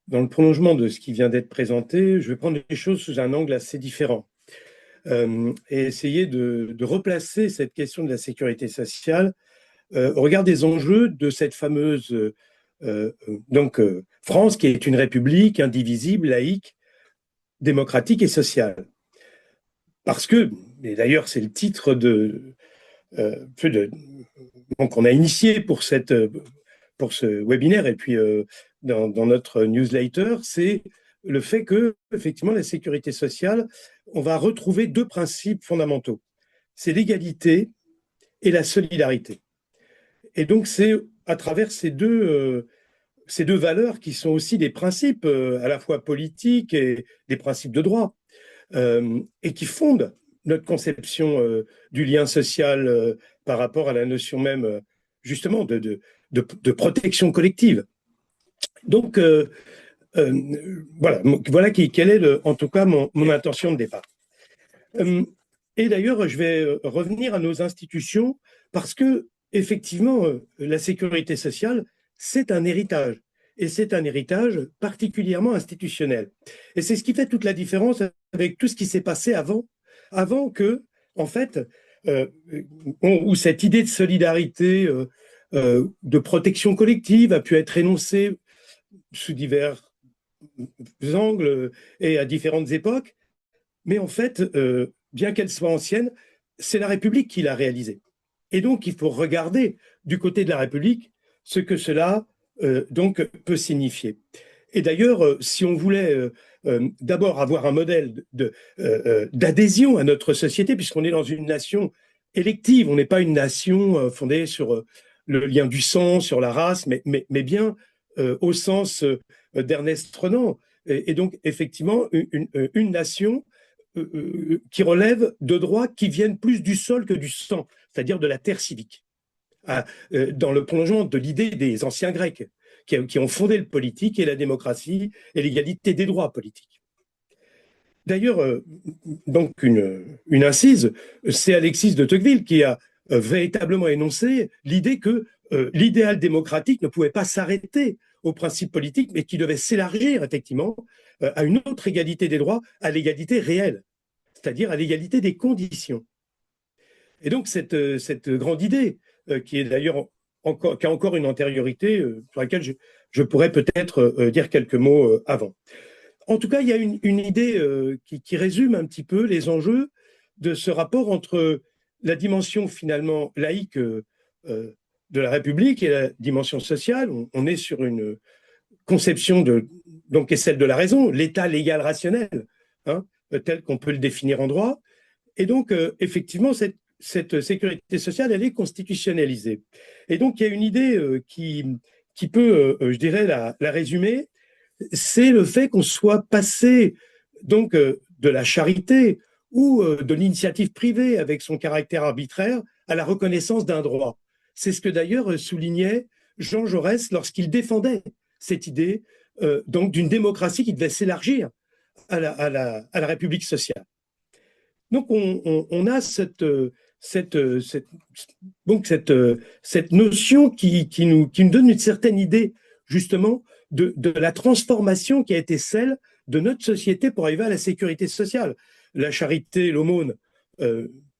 dans le prolongement de ce qui vient d'être présenté, je vais prendre les choses sous un angle assez différent et essayer de replacer cette question de la sécurité sociale au regard des enjeux de cette fameuse France, qui est une république indivisible, laïque, démocratique et sociale. Parce que, et d'ailleurs c'est le titre donc on a initié pour ce webinaire et puis dans notre newsletter, c'est le fait que, effectivement, la sécurité sociale, on va retrouver deux principes fondamentaux. C'est l'égalité et la solidarité. Et donc, c'est à travers ces deux valeurs qui sont aussi des principes à la fois politiques et des principes de droit, et qui fondent notre conception du lien social par rapport à la notion même, justement, de protection collective. Donc, voilà quelle est en tout cas mon intention de départ. Et d'ailleurs, je vais revenir à nos institutions parce que, effectivement, la sécurité sociale, c'est un héritage. Et c'est un héritage particulièrement institutionnel. Et c'est ce qui fait toute la différence avec tout ce qui s'est passé avant que, en fait, euh, où cette idée de solidarité, de protection collective a pu être énoncée sous divers angles et à différentes époques. Mais en fait, bien qu'elle soit ancienne, c'est la République qui l'a réalisée. Et donc, il faut regarder du côté de la République ce que cela donc peut signifier. Et d'ailleurs, si on voulait d'abord avoir un modèle d'adhésion à notre société, puisqu'on est dans une nation élective, on n'est pas une nation fondée sur le lien du sang, sur la race, mais bien au sens d'Ernest Renan. Et donc, effectivement, une nation qui relèvent de droits qui viennent plus du sol que du sang, c'est-à-dire de la terre civique, dans le prolongement de l'idée des anciens Grecs, qui ont fondé le politique et la démocratie et l'égalité des droits politiques. D'ailleurs, donc une incise, c'est Alexis de Tocqueville qui a véritablement énoncé l'idée que l'idéal démocratique ne pouvait pas s'arrêter aux principes politiques, mais qui devait s'élargir effectivement à une autre égalité des droits, à l'égalité réelle, c'est-à-dire à l'égalité des conditions. Et donc cette grande idée, qui est d'ailleurs qui a encore une antériorité, sur laquelle je pourrais peut-être dire quelques mots avant. En tout cas, il y a une idée qui résume un petit peu les enjeux de ce rapport entre la dimension finalement laïque de la République et la dimension sociale. On est sur une conception donc, qui est celle de la raison, l'état légal rationnel, hein, tel qu'on peut le définir en droit. Et donc, effectivement, cette sécurité sociale, elle est constitutionnalisée. Et donc, il y a une idée qui peut, je dirais, la résumer, c'est le fait qu'on soit passé donc de la charité ou de l'initiative privée avec son caractère arbitraire à la reconnaissance d'un droit. C'est ce que d'ailleurs soulignait Jean Jaurès lorsqu'il défendait cette idée donc d'une démocratie qui devait s'élargir à la République sociale. Donc on a cette notion qui nous donne une certaine idée justement de la transformation qui a été celle de notre société pour arriver à la sécurité sociale. La charité, l'aumône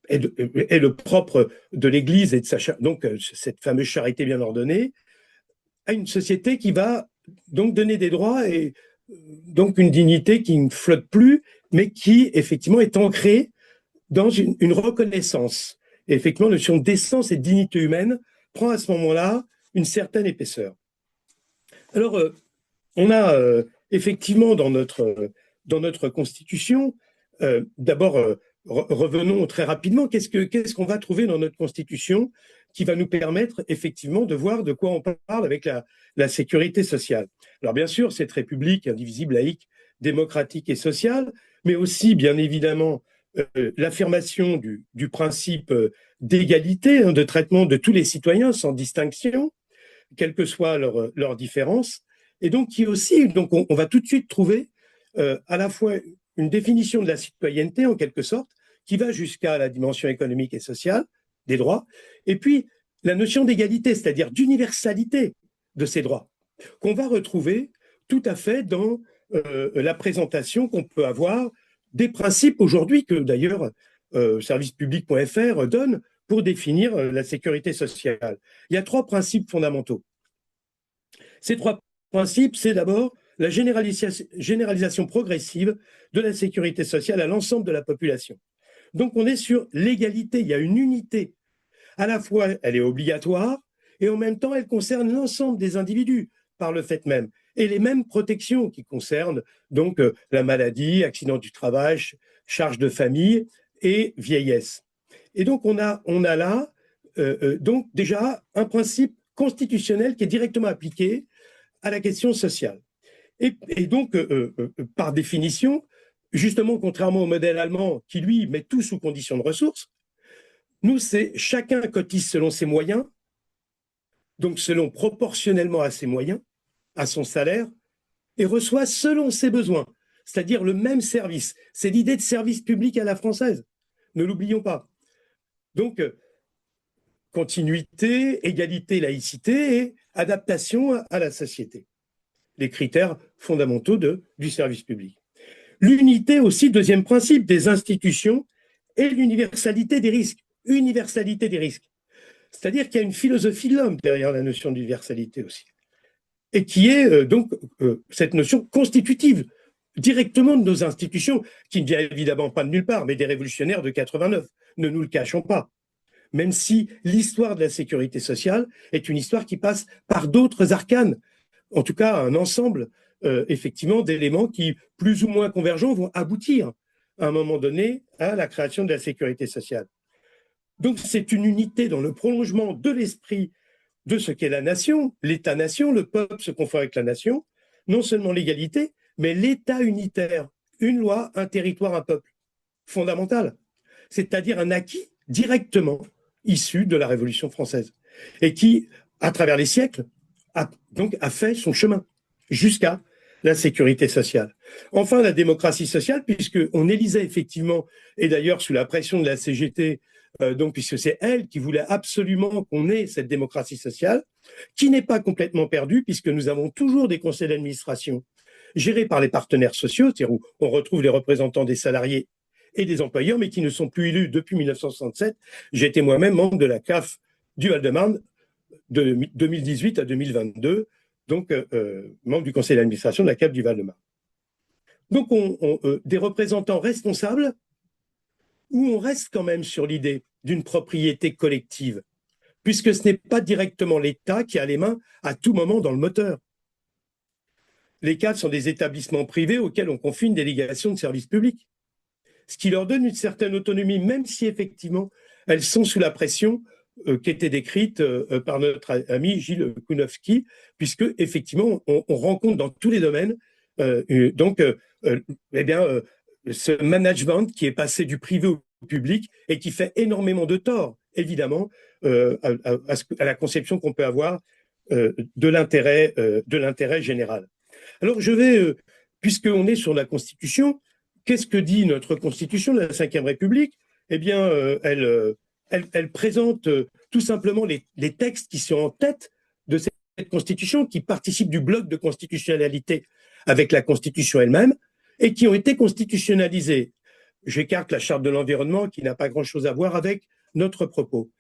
est le propre de l'Église et de donc cette fameuse charité bien ordonnée, à une société qui va donc donner des droits et donc une dignité qui ne flotte plus, mais qui effectivement est ancrée dans une reconnaissance. Et effectivement, la notion de décence et de dignité humaine prend à ce moment-là une certaine épaisseur. Alors, on a effectivement dans notre Constitution, d'abord, revenons très rapidement, qu'est-ce qu'on va trouver dans notre Constitution qui va nous permettre effectivement de voir de quoi on parle avec la sécurité sociale. Alors bien sûr, cette République indivisible, laïque, démocratique et sociale, mais aussi bien évidemment l'affirmation du principe d'égalité, hein, de traitement de tous les citoyens sans distinction, quelles que soient leurs différences, et donc qui aussi, donc on va tout de suite trouver à la fois une définition de la citoyenneté en quelque sorte, qui va jusqu'à la dimension économique et sociale des droits, et puis la notion d'égalité, c'est-à-dire d'universalité de ces droits, qu'on va retrouver tout à fait dans la présentation qu'on peut avoir des principes aujourd'hui que d'ailleurs servicepublic.fr donne pour définir la sécurité sociale. Il y a 3 principes fondamentaux. Ces 3 principes, c'est d'abord la généralisation progressive de la sécurité sociale à l'ensemble de la population. Donc on est sur l'égalité, il y a une unité. À la fois, elle est obligatoire et en même temps, elle concerne l'ensemble des individus par le fait même. Et les mêmes protections qui concernent donc la maladie, accident du travail, charge de famille et vieillesse. Et donc on a là donc déjà un principe constitutionnel qui est directement appliqué à la question sociale. Et donc, par définition, justement, contrairement au modèle allemand qui, lui, met tout sous condition de ressources, nous, c'est chacun cotise selon ses moyens, donc selon proportionnellement à ses moyens, à son salaire, et reçoit selon ses besoins, c'est-à-dire le même service. C'est l'idée de service public à la française, ne l'oublions pas. Donc, continuité, égalité, laïcité et adaptation à la société. Les critères fondamentaux du service public. L'unité aussi, deuxième principe, des institutions et l'universalité des risques. Universalité des risques. C'est-à-dire qu'il y a une philosophie de l'homme derrière la notion d'universalité aussi. Et qui est donc cette notion constitutive directement de nos institutions, qui ne vient évidemment pas de nulle part, mais des révolutionnaires de 89. Ne nous le cachons pas. Même si l'histoire de la sécurité sociale est une histoire qui passe par d'autres arcanes, en tout cas un ensemble effectivement d'éléments qui, plus ou moins convergents, vont aboutir à un moment donné à la création de la sécurité sociale. Donc c'est une unité dans le prolongement de l'esprit de ce qu'est la nation, l'État-nation, le peuple se confond avec la nation, non seulement l'égalité, mais l'État unitaire, une loi, un territoire, un peuple, fondamental, c'est-à-dire un acquis directement issu de la Révolution française et qui, à travers les siècles, a fait son chemin jusqu'à la sécurité sociale. Enfin, la démocratie sociale, puisqu'on élisait effectivement, et d'ailleurs sous la pression de la CGT, donc puisque c'est elle qui voulait absolument qu'on ait cette démocratie sociale, qui n'est pas complètement perdue, puisque nous avons toujours des conseils d'administration gérés par les partenaires sociaux, c'est-à-dire où on retrouve les représentants des salariés et des employeurs, mais qui ne sont plus élus depuis 1967. J'ai été moi-même membre de la CAF du Val-de-Marne de 2018 à 2022, donc membre du conseil d'administration de la CAF du Val-de-Marne. Donc des représentants responsables où on reste quand même sur l'idée d'une propriété collective, puisque ce n'est pas directement l'État qui a les mains à tout moment dans le moteur. Les CAF sont des établissements privés auxquels on confie une délégation de service public, ce qui leur donne une certaine autonomie, même si effectivement elles sont sous la pression qui était décrite par notre ami Gilles Kounowski, puisque effectivement on rencontre dans tous les domaines ce management qui est passé du privé au public et qui fait énormément de tort, évidemment, à la conception qu'on peut avoir de l'intérêt général. Alors je vais, puisqu'on est sur la Constitution, qu'est-ce que dit notre Constitution de la Ve République? Eh bien, elle présente tout simplement les textes qui sont en tête de cette Constitution, qui participent du bloc de constitutionnalité avec la Constitution elle-même, et qui ont été constitutionnalisés. J'écarte la Charte de l'environnement, qui n'a pas grand-chose à voir avec notre propos.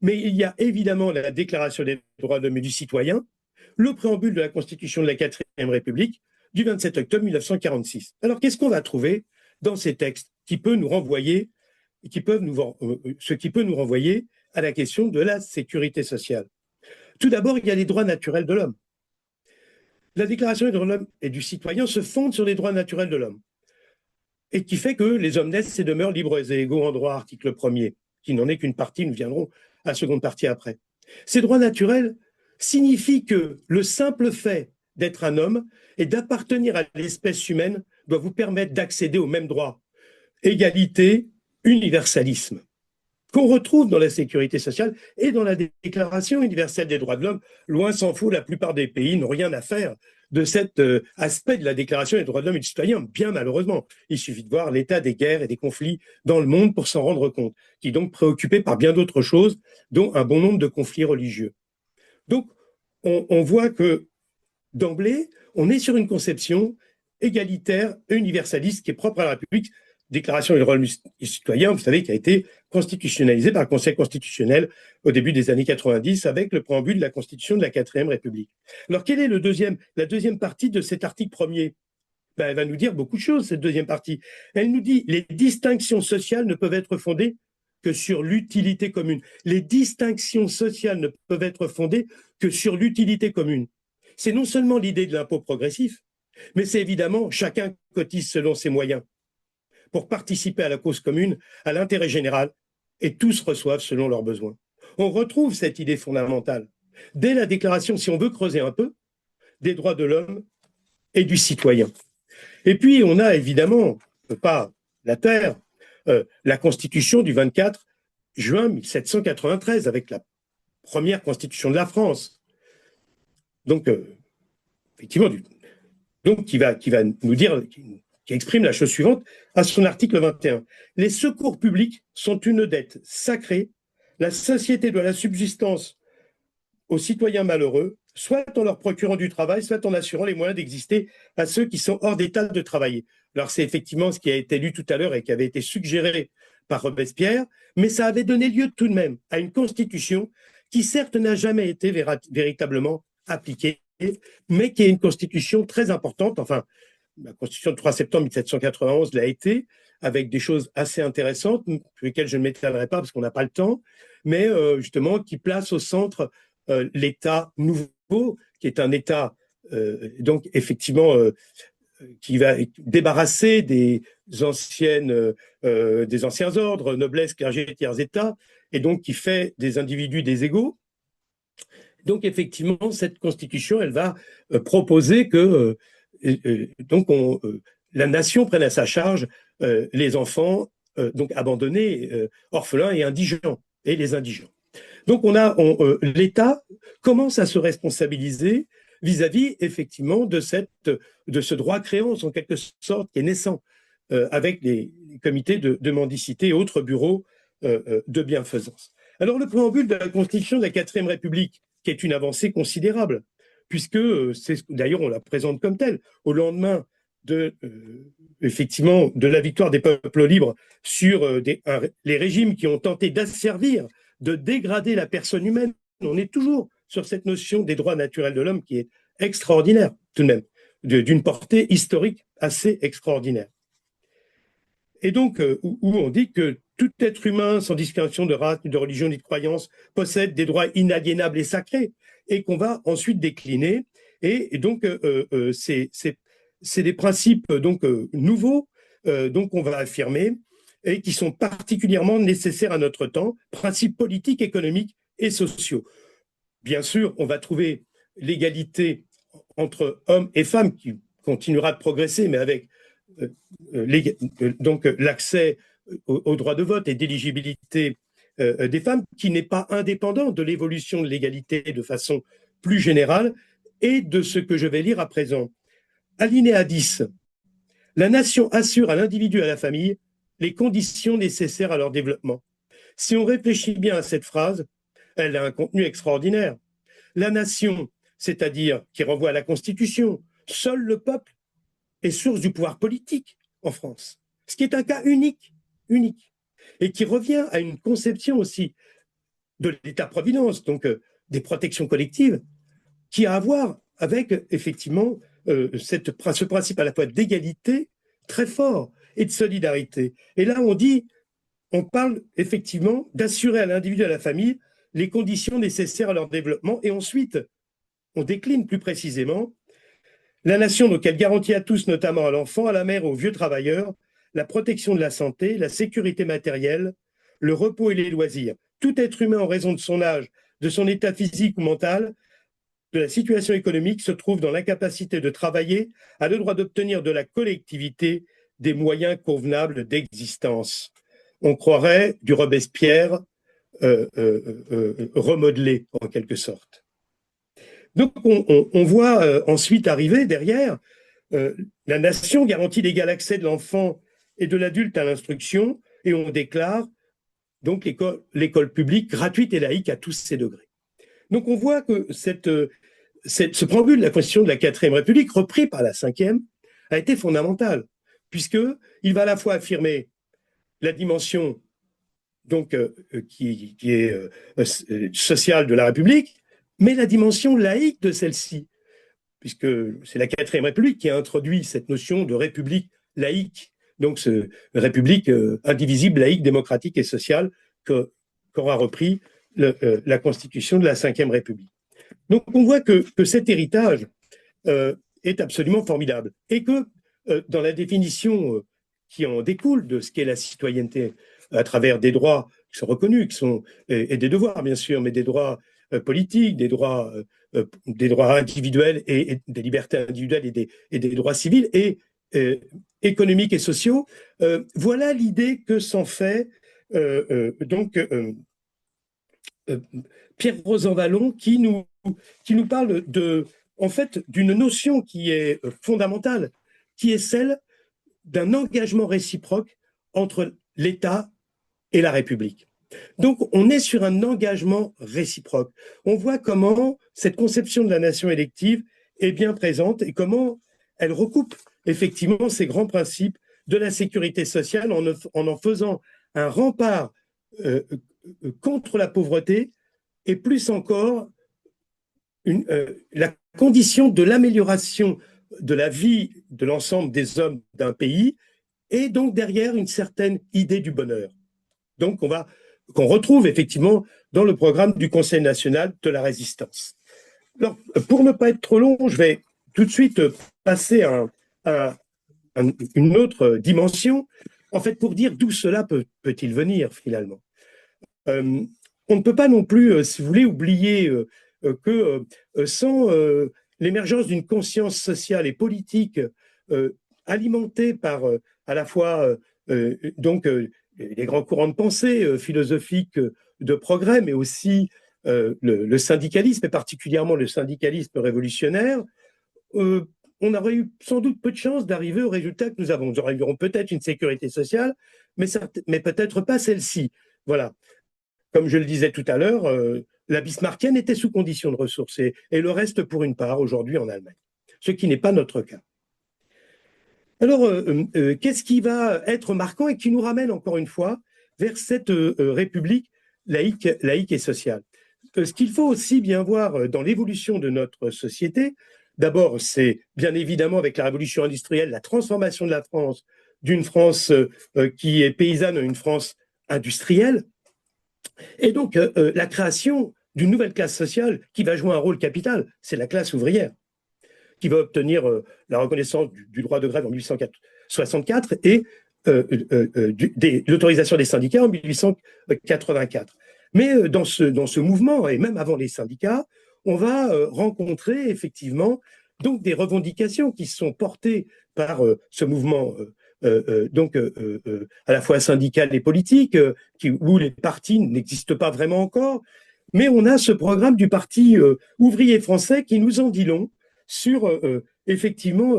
Mais il y a évidemment la Déclaration des droits de l'homme et du citoyen, le préambule de la Constitution de la IV République du 27 octobre 1946. Alors, qu'est-ce qu'on va trouver dans ces textes qui peut nous renvoyer ce qui peut nous renvoyer à la question de la sécurité sociale? Tout d'abord, il y a les droits naturels de l'homme. La Déclaration des droits de l'homme et du citoyen se fonde sur les droits naturels de l'homme, et qui fait que les hommes naissent et demeurent libres et égaux en droit, article 1er, qui n'en est qu'une partie, nous viendrons à la seconde partie après. Ces droits naturels signifient que le simple fait d'être un homme et d'appartenir à l'espèce humaine doit vous permettre d'accéder aux mêmes droits. Égalité, universalisme, qu'on retrouve dans la sécurité sociale et dans la Déclaration universelle des droits de l'homme. Loin s'en faut, la plupart des pays n'ont rien à faire de cet aspect de la Déclaration des droits de l'homme et du citoyen, bien malheureusement. Il suffit de voir l'état des guerres et des conflits dans le monde pour s'en rendre compte, qui est donc préoccupé par bien d'autres choses, dont un bon nombre de conflits religieux. Donc, on voit que d'emblée, on est sur une conception égalitaire et universaliste qui est propre à la République. Déclaration des droits du citoyen, vous savez, qui a été constitutionnalisée par le Conseil constitutionnel au début des années 90 avec le préambule de la Constitution de la 4e République. Alors, quelle est la deuxième partie de cet article premier? Ben, elle va nous dire beaucoup de choses, cette deuxième partie. Elle nous dit les distinctions sociales ne peuvent être fondées que sur l'utilité commune. Les distinctions sociales ne peuvent être fondées que sur l'utilité commune. C'est non seulement l'idée de l'impôt progressif, mais c'est évidemment chacun cotise selon ses moyens pour participer à la cause commune, à l'intérêt général, et tous reçoivent selon leurs besoins. On retrouve cette idée fondamentale dès la déclaration, si on veut creuser un peu, des droits de l'homme et du citoyen. Et puis, on a évidemment, pas la terre, la Constitution du 24 juin 1793, avec la première Constitution de la France. Donc, effectivement, donc qui va nous dire, qui exprime la chose suivante à son article 21. Les secours publics sont une dette sacrée. La société doit la subsistance aux citoyens malheureux, soit en leur procurant du travail, soit en assurant les moyens d'exister à ceux qui sont hors d'état de travailler. Alors c'est effectivement ce qui a été lu tout à l'heure et qui avait été suggéré par Robespierre, mais ça avait donné lieu tout de même à une constitution qui certes n'a jamais été véritablement appliquée, mais qui est une constitution très importante. Enfin, la constitution de 3 septembre 1791 l'a été, avec des choses assez intéressantes, sur lesquelles je ne m'étalerai pas parce qu'on n'a pas le temps, mais justement qui place au centre l'État nouveau, qui est un État donc effectivement qui va débarrasser des anciens ordres, noblesse, clergé, tiers État, et donc qui fait des individus des égaux. Donc effectivement, cette constitution, elle va proposer que la nation prenne à sa charge les enfants donc abandonnés, orphelins et indigents, et les indigents. Donc l'État commence à se responsabiliser vis-à-vis effectivement de ce droit créance en quelque sorte qui est naissant avec les comités de mendicité et autres bureaux de bienfaisance. Alors le préambule de la Constitution de la 4e République, qui est une avancée considérable, puisque d'ailleurs on la présente comme telle, au lendemain effectivement de la victoire des peuples libres sur les régimes qui ont tenté d'asservir, de dégrader la personne humaine. On est toujours sur cette notion des droits naturels de l'homme qui est extraordinaire, tout de même, d'une portée historique assez extraordinaire. Et donc, où on dit que tout être humain, sans distinction de race, ni de religion, ni de croyance, possède des droits inaliénables et sacrés, et qu'on va ensuite décliner. Et donc, c'est des principes donc, nouveaux donc qu'on va affirmer et qui sont particulièrement nécessaires à notre temps, principes politiques, économiques et sociaux. Bien sûr, on va trouver l'égalité entre hommes et femmes qui continuera de progresser, mais avec donc l'accès au droit de vote et d'éligibilité des femmes, qui n'est pas indépendant de l'évolution de l'égalité de façon plus générale et de ce que je vais lire à présent. Alinéa 10. La nation assure à l'individu et à la famille les conditions nécessaires à leur développement. Si on réfléchit bien à cette phrase, elle a un contenu extraordinaire. La nation, c'est-à-dire qui renvoie à la Constitution, seul le peuple est source du pouvoir politique en France, ce qui est un cas unique, et qui revient à une conception aussi de l'État-providence, donc des protections collectives, qui a à voir avec effectivement ce principe à la fois d'égalité très fort et de solidarité. Et là, on parle effectivement d'assurer à l'individu et à la famille les conditions nécessaires à leur développement. Et ensuite, on décline plus précisément la nation, donc elle garantit à tous, notamment à l'enfant, à la mère et aux vieux travailleurs, la protection de la santé, la sécurité matérielle, le repos et les loisirs. Tout être humain, en raison de son âge, de son état physique ou mental, de la situation économique, se trouve dans l'incapacité de travailler, a le droit d'obtenir de la collectivité des moyens convenables d'existence. On croirait du Robespierre remodelé, en quelque sorte. Donc, on voit ensuite arriver derrière la nation garantit l'égal accès de l'enfant et de l'adulte à l'instruction, et on déclare donc l'école publique gratuite et laïque à tous ses degrés. Donc, on voit que ce préambule de la Constitution de la Quatrième République, repris par la Cinquième, a été fondamental, puisqu'il va à la fois affirmer la dimension donc, qui est sociale de la République, mais la dimension laïque de celle-ci, puisque c'est la Quatrième République qui a introduit cette notion de république laïque, donc république indivisible, laïque, démocratique et sociale qu'aura repris la Constitution de la Cinquième République. Donc on voit que cet héritage est absolument formidable et que dans la définition qui en découle de ce qu'est la citoyenneté à travers des droits qui sont reconnus, et des devoirs bien sûr, mais des droits politiques, des droits individuels et des libertés individuelles et des droits civils et économiques et sociaux. Voilà l'idée que s'en fait Pierre Rosanvallon qui nous parle en fait d'une notion qui est fondamentale, qui est celle d'un engagement réciproque entre l'État et la République. Donc, on est sur un engagement réciproque. On voit comment cette conception de la nation élective est bien présente et comment elle recoupe effectivement ces grands principes de la sécurité sociale en faisant un rempart contre la pauvreté et plus encore la condition de l'amélioration de la vie de l'ensemble des hommes d'un pays et donc derrière une certaine idée du bonheur. Donc qu'on retrouve effectivement dans le programme du Conseil national de la résistance. Alors, pour ne pas être trop long, je vais tout de suite passer à une autre dimension, en fait, pour dire d'où cela peut-il venir finalement. On ne peut pas non plus, si vous voulez, oublier que sans l'émergence d'une conscience sociale et politique alimentée par à la fois les grands courants de pensée philosophiques de progrès, mais aussi le syndicalisme, et particulièrement le syndicalisme révolutionnaire, on aurait eu sans doute peu de chance d'arriver au résultat que nous avons. Nous aurions peut-être une sécurité sociale, mais peut-être pas celle-ci. Voilà. Comme je le disais tout à l'heure, la bismarckienne était sous condition de ressources et le reste pour une part aujourd'hui en Allemagne, ce qui n'est pas notre cas. Alors, qu'est-ce qui va être marquant et qui nous ramène encore une fois vers cette république laïque et sociale? Ce qu'il faut aussi bien voir dans l'évolution de notre société, d'abord, c'est bien évidemment avec la révolution industrielle, la transformation de la France d'une France qui est paysanne à une France industrielle, et donc la création d'une nouvelle classe sociale qui va jouer un rôle capital, c'est la classe ouvrière, qui va obtenir la reconnaissance du droit de grève en 1864 et l'autorisation des syndicats en 1884. Mais dans ce mouvement, et même avant les syndicats, on va rencontrer effectivement donc des revendications qui sont portées par ce mouvement à la fois syndical et politique, où les partis n'existent pas vraiment encore, mais on a ce programme du Parti ouvrier français qui nous en dit long sur effectivement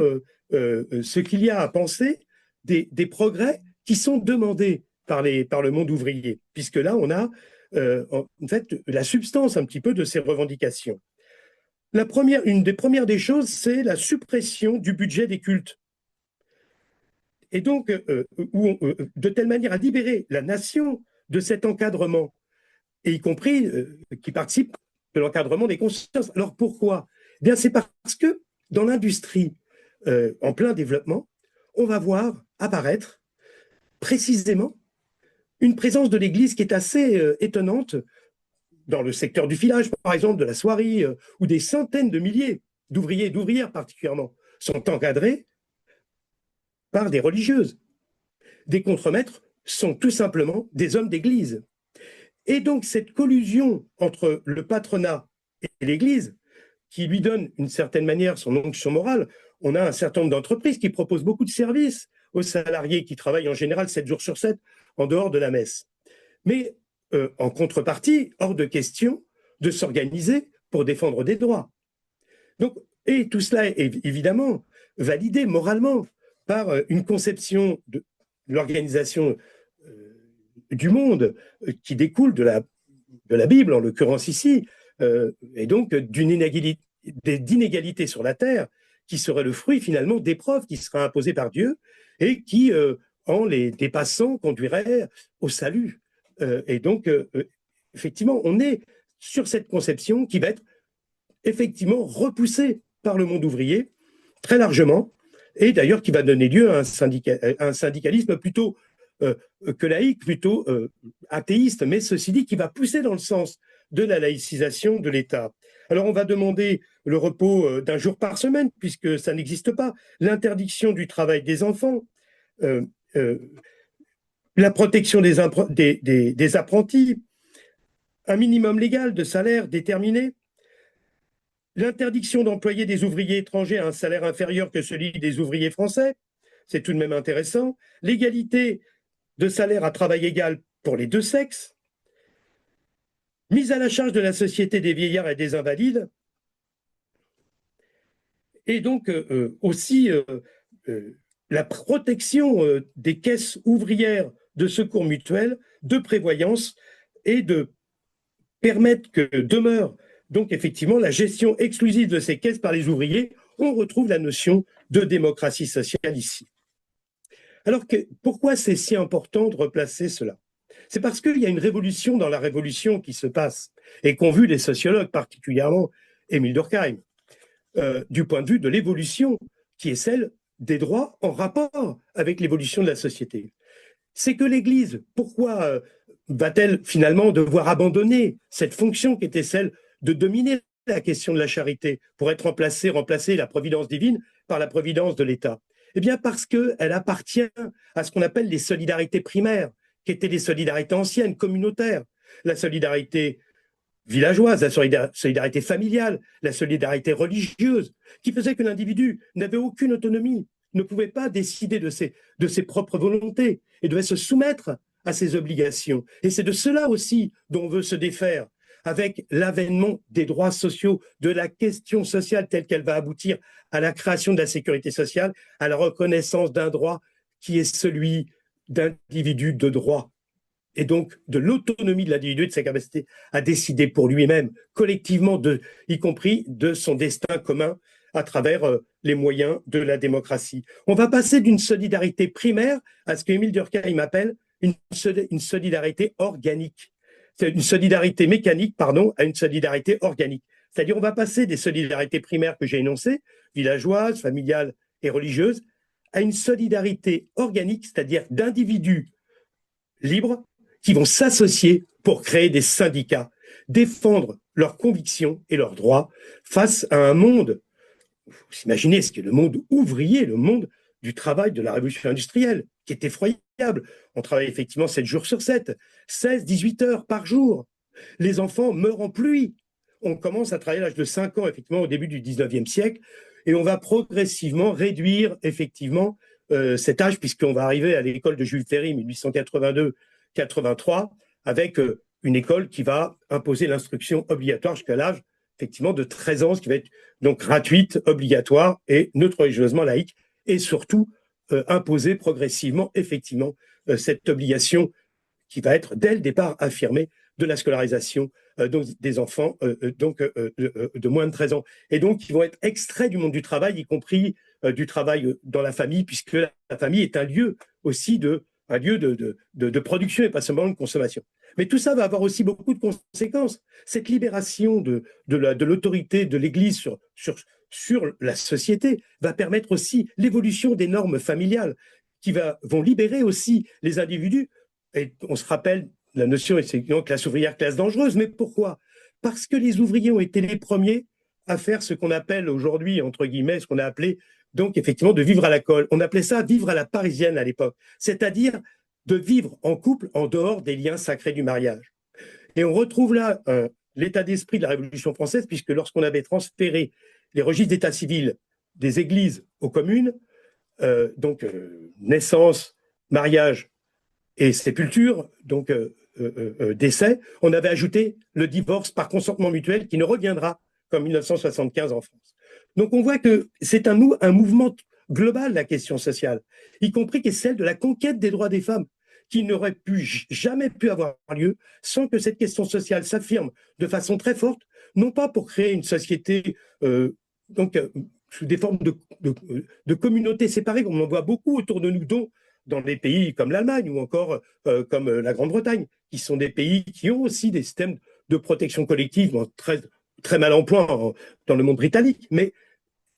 ce qu'il y a à penser des progrès qui sont demandés par le monde ouvrier, puisque là on a en fait la substance un petit peu de ces revendications. Une des premières des choses, c'est la suppression du budget des cultes. Et donc, de telle manière à libérer la nation de cet encadrement, et y compris qui participe de l'encadrement des consciences. Alors pourquoi ? Eh bien, c'est parce que dans l'industrie en plein développement, on va voir apparaître précisément une présence de l'Église qui est assez étonnante dans le secteur du filage, par exemple, de la soierie, où des centaines de milliers d'ouvriers et d'ouvrières particulièrement sont encadrés par des religieuses. Des contremaîtres sont tout simplement des hommes d'église. Et donc cette collusion entre le patronat et l'Église, qui lui donne d'une certaine manière son onction morale, on a un certain nombre d'entreprises qui proposent beaucoup de services aux salariés qui travaillent en général 7 jours sur 7 en dehors de la messe. Mais en contrepartie, hors de question de s'organiser pour défendre des droits. Donc, et tout cela est évidemment validé moralement par une conception de l'organisation du monde qui découle de la Bible, en l'occurrence ici, et donc d'une d'inégalités sur la terre, qui seraient le fruit finalement d'épreuves qui seraient imposées par Dieu et qui, en les dépassant, conduiraient au salut. Et donc, effectivement, on est sur cette conception qui va être effectivement repoussée par le monde ouvrier très largement, et d'ailleurs qui va donner lieu à un syndicalisme plutôt que laïque, plutôt athéiste, mais ceci dit, qui va pousser dans le sens de la laïcisation de l'État. Alors on va demander le repos d'un jour par semaine, puisque ça n'existe pas, l'interdiction du travail des enfants, euh, euh, la protection des apprentis, un minimum légal de salaire déterminé, l'interdiction d'employer des ouvriers étrangers à un salaire inférieur que celui des ouvriers français, c'est tout de même intéressant, l'égalité de salaire à travail égal pour les deux sexes, mise à la charge de la société des vieillards et des invalides, et donc aussi la protection des caisses ouvrières de secours mutuels, de prévoyance, et de permettre que demeure donc effectivement la gestion exclusive de ces caisses par les ouvriers. On retrouve la notion de démocratie sociale ici. Alors pourquoi c'est si important de replacer cela? C'est parce qu'il y a une révolution dans la révolution qui se passe et qu'ont vu les sociologues, particulièrement Émile Durkheim, du point de vue de l'évolution qui est celle des droits en rapport avec l'évolution de la société. C'est que l'Église, pourquoi va-t-elle finalement devoir abandonner cette fonction qui était celle de dominer la question de la charité pour être remplacer la providence divine par la providence de l'État? Eh bien parce qu'elle appartient à ce qu'on appelle les solidarités primaires, qui étaient les solidarités anciennes, communautaires, la solidarité villageoise, la solidarité familiale, la solidarité religieuse, qui faisait que l'individu n'avait aucune autonomie, ne pouvait pas décider de ses propres volontés et devait se soumettre à ses obligations. Et c'est de cela aussi dont on veut se défaire, avec l'avènement des droits sociaux, de la question sociale telle qu'elle va aboutir à la création de la sécurité sociale, à la reconnaissance d'un droit qui est celui d'individu de droit, et donc de l'autonomie de l'individu, de sa capacité à décider pour lui-même, collectivement, y compris de son destin commun à travers les moyens de la démocratie. On va passer d'une solidarité primaire à ce qu'Émile Durkheim appelle une solidarité organique. C'est une solidarité mécanique, pardon, à une solidarité organique. C'est-à-dire on va passer des solidarités primaires que j'ai énoncées, villageoises, familiales et religieuses, à une solidarité organique, c'est-à-dire d'individus libres qui vont s'associer pour créer des syndicats, défendre leurs convictions et leurs droits face à un monde, vous imaginez ce qu'est le monde ouvrier, le monde du travail de la révolution industrielle, qui est effroyable. On travaille effectivement 7 jours sur 7, 16, 18 heures par jour. Les enfants meurent en pluie. On commence à travailler à l'âge de 5 ans, effectivement, au début du 19e siècle, et on va progressivement réduire, effectivement, cet âge, puisqu'on va arriver à l'école de Jules Ferry, 1882-83, avec une école qui va imposer l'instruction obligatoire jusqu'à l'âge, effectivement, de 13 ans, ce qui va être donc gratuite, obligatoire et neutre religieusement laïque, et surtout imposer progressivement, effectivement, cette obligation qui va être dès le départ affirmée de la scolarisation donc des enfants de moins de 13 ans. Et donc, ils vont être extraits du monde du travail, y compris du travail dans la famille, puisque la famille est un lieu aussi un lieu de production et pas seulement de consommation. Mais tout ça va avoir aussi beaucoup de conséquences. Cette libération de l'autorité de l'Église sur la société va permettre aussi l'évolution des normes familiales qui vont libérer aussi les individus. Et on se rappelle la notion, c'est une classe ouvrière, classe dangereuse. Mais pourquoi? Parce que les ouvriers ont été les premiers à faire ce qu'on appelle aujourd'hui, entre guillemets, ce qu'on a appelé, donc effectivement, de vivre à la colle. On appelait ça vivre à la parisienne à l'époque, c'est-à-dire de vivre en couple en dehors des liens sacrés du mariage. Et on retrouve là l'état d'esprit de la Révolution française, puisque lorsqu'on avait transféré les registres d'état civil des églises aux communes, naissance, mariage et sépulture, donc décès, on avait ajouté le divorce par consentement mutuel qui ne reviendra qu'en 1975 en France. Donc on voit que c'est un mouvement global, la question sociale, y compris qui est celle de la conquête des droits des femmes, qui n'aurait jamais pu avoir lieu sans que cette question sociale s'affirme de façon très forte non pas pour créer une société sous des formes de communautés séparées, comme on en voit beaucoup autour de nous, dont dans des pays comme l'Allemagne ou encore comme la Grande-Bretagne, qui sont des pays qui ont aussi des systèmes de protection collective très, très mal en point dans le monde britannique. Mais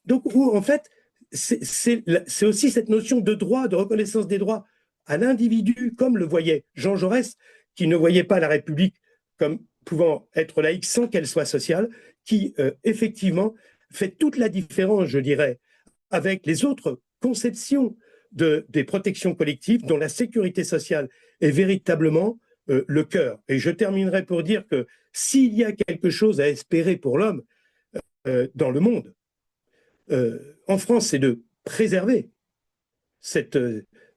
donc, où, en fait, c'est aussi cette notion de droit, de reconnaissance des droits à l'individu, comme le voyait Jean Jaurès, qui ne voyait pas la République comme pouvant être laïque sans qu'elle soit sociale, qui effectivement fait toute la différence, je dirais, avec les autres conceptions des protections collectives dont la sécurité sociale est véritablement le cœur. Et je terminerai pour dire que s'il y a quelque chose à espérer pour l'homme dans le monde, en France, c'est de préserver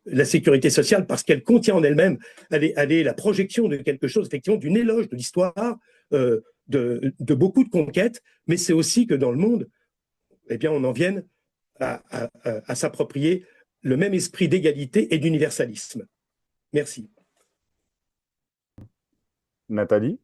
la sécurité sociale parce qu'elle contient en elle-même, elle est la projection de quelque chose, effectivement, d'une éloge de l'histoire, de beaucoup de conquêtes, mais c'est aussi que dans le monde, eh bien, on en vienne à s'approprier le même esprit d'égalité et d'universalisme. Merci. Nathalie?